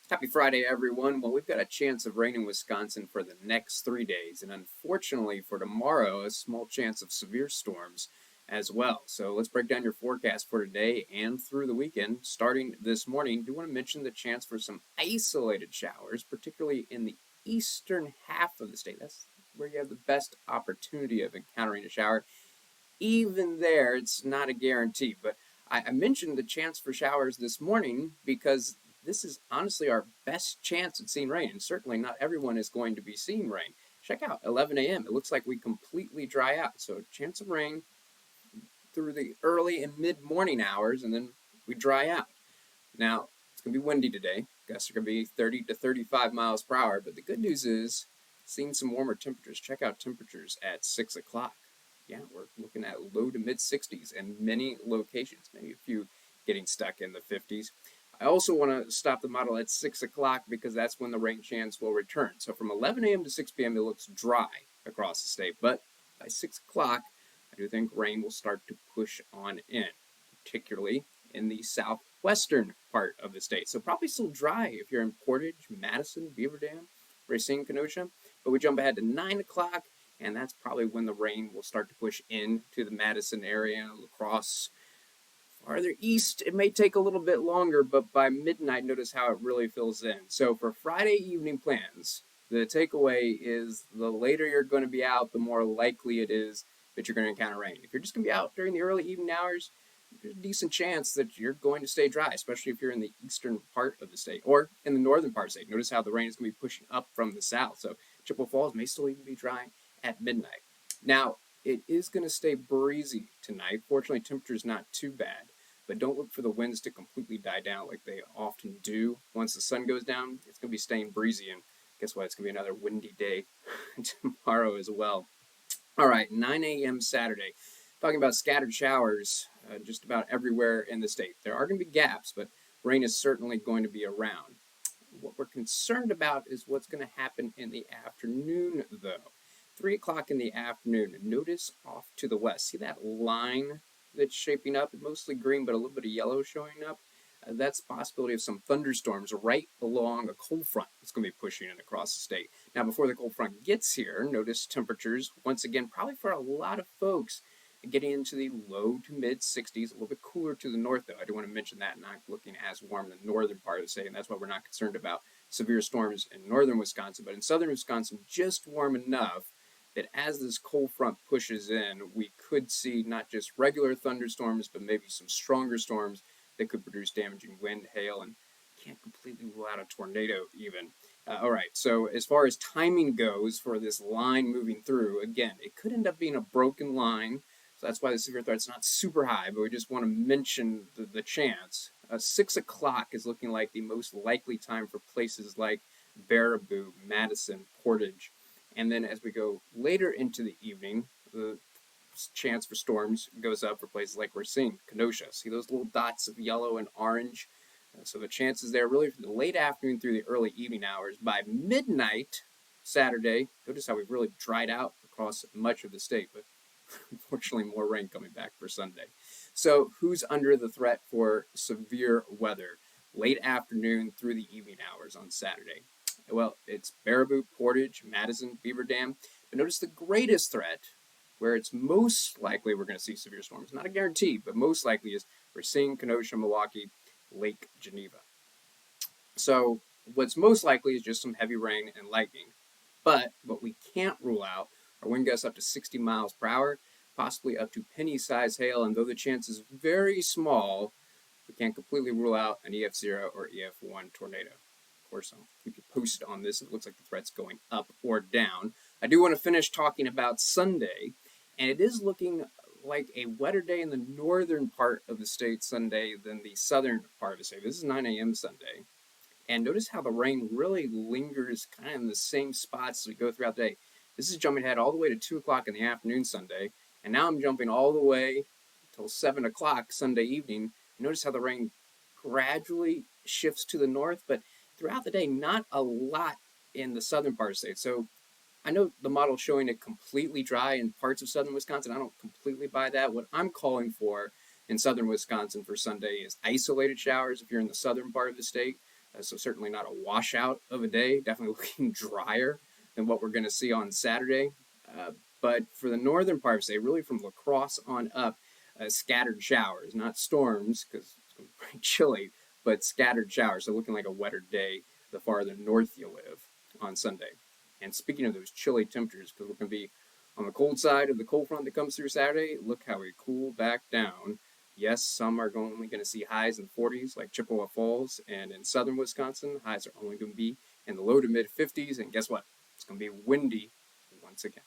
Happy Friday, everyone. Well, we've got a chance of rain in Wisconsin for the next 3 days, and unfortunately for tomorrow, a small chance of severe storms as well. So let's break down your forecast for today and through the weekend. Starting this morning, do want to mention the chance for some isolated showers, particularly in the eastern half of the state. That's where you have the best opportunity of encountering a shower. Even there, it's not a guarantee, but I mentioned the chance for showers this morning because this is honestly our best chance at seeing rain, and certainly not everyone is going to be seeing rain. Check out 11 a.m. It looks like we completely dry out, so chance of rain through the early and mid-morning hours, and then we dry out. Now, it's going to be windy today. Gusts are going to be 30 to 35 miles per hour, but the good news is seeing some warmer temperatures. Check out temperatures at 6 o'clock. Yeah, we're looking at low to mid 60s in many locations, maybe a few getting stuck in the 50s. I also want to stop the model at 6 o'clock because that's when the rain chance will return. So from 11 a.m. to 6 p.m., it looks dry across the state. But by 6 o'clock, I do think rain will start to push on in, particularly in the southwestern part of the state. So probably still dry if you're in Portage, Madison, Beaver Dam, Racine, Kenosha. But we jump ahead to 9 o'clock, and that's probably when the rain will start to push into the Madison area, La Crosse. Farther east, it may take a little bit longer, but by midnight, notice how it really fills in. So for Friday evening plans, the takeaway is the later you're going to be out, the more likely it is that you're going to encounter rain. If you're just going to be out during the early evening hours, there's a decent chance that you're going to stay dry, especially if you're in the eastern part of the state or in the northern part of the state. Notice how the rain is going to be pushing up from the south. So Chippewa Falls may still even be dry at midnight. Now, it is going to stay breezy tonight. Fortunately, temperature's not too bad, but don't look for the winds to completely die down like they often do. Once the sun goes down, it's going to be staying breezy, and guess what? It's going to be another windy day tomorrow as well. All right, 9 a.m. Saturday. Talking about scattered showers just about everywhere in the state. There are going to be gaps, but rain is certainly going to be around. What we're concerned about is what's going to happen in the afternoon, though. 3 o'clock in the afternoon, notice off to the west. See that line that's shaping up? Mostly green, but a little bit of yellow showing up. That's the possibility of some thunderstorms right along a cold front that's going to be pushing in across the state. Now, before the cold front gets here, notice temperatures, once again, probably for a lot of folks, getting into the low to mid 60s, a little bit cooler to the north, though. I do want to mention that, not looking as warm in the northern part of the state, and that's why we're not concerned about severe storms in northern Wisconsin. But in southern Wisconsin, just warm enough that as this cold front pushes in, we could see not just regular thunderstorms, but maybe some stronger storms that could produce damaging wind, hail, and can't completely rule out a tornado even. All right, so as far as timing goes for this line moving through, again, it could end up being a broken line. So that's why the severe threat's not super high, but we just want to mention the chance. 6 o'clock is looking like the most likely time for places like Baraboo, Madison, Portage. And then as we go later into the evening, the chance for storms goes up for places like Racine, Kenosha. See those little dots of yellow and orange? So the chances there really from the late afternoon through the early evening hours. By midnight Saturday, notice how we've really dried out across much of the state, but unfortunately more rain coming back for Sunday. So who's under the threat for severe weather late afternoon through the evening hours on Saturday? Well, it's Baraboo, Portage, Madison, Beaver Dam. But notice the greatest threat, where it's most likely we're going to see severe storms. Not a guarantee, but most likely is Racine, Kenosha, Milwaukee, Lake Geneva. So what's most likely is just some heavy rain and lightning. But what we can't rule out are wind gusts up to 60 miles per hour, possibly up to penny-sized hail. And though the chance is very small, we can't completely rule out an EF0 or EF1 tornado. Of course, I'll keep you posted on this. It looks like the threat's going up or down. I do want to finish talking about Sunday, and it is looking like a wetter day in the northern part of the state Sunday than the southern part of the state. This is 9 a.m. Sunday. And notice how the rain really lingers kind of in the same spots as we go throughout the day. This is jumping ahead all the way to 2 o'clock in the afternoon Sunday, and now I'm jumping all the way until 7 o'clock Sunday evening. Notice how the rain gradually shifts to the north, but throughout the day, not a lot in the southern part of the state. So I know the model's showing it completely dry in parts of southern Wisconsin. I don't completely buy that. What I'm calling for in southern Wisconsin for Sunday is isolated showers if you're in the southern part of the state. So certainly not a washout of a day, definitely looking drier than what we're going to see on Saturday. But for the northern part of the state, really from La Crosse on up, scattered showers, not storms, because it's going to be pretty chilly, but scattered showers. So looking like a wetter day the farther north you live on Sunday. And speaking of those chilly temperatures, because we're going to be on the cold side of the cold front that comes through Saturday, look how we cool back down. Yes, some are only going to see highs in the 40s, like Chippewa Falls, and in southern Wisconsin, highs are only going to be in the low to mid 50s. And guess what? It's going to be windy once again.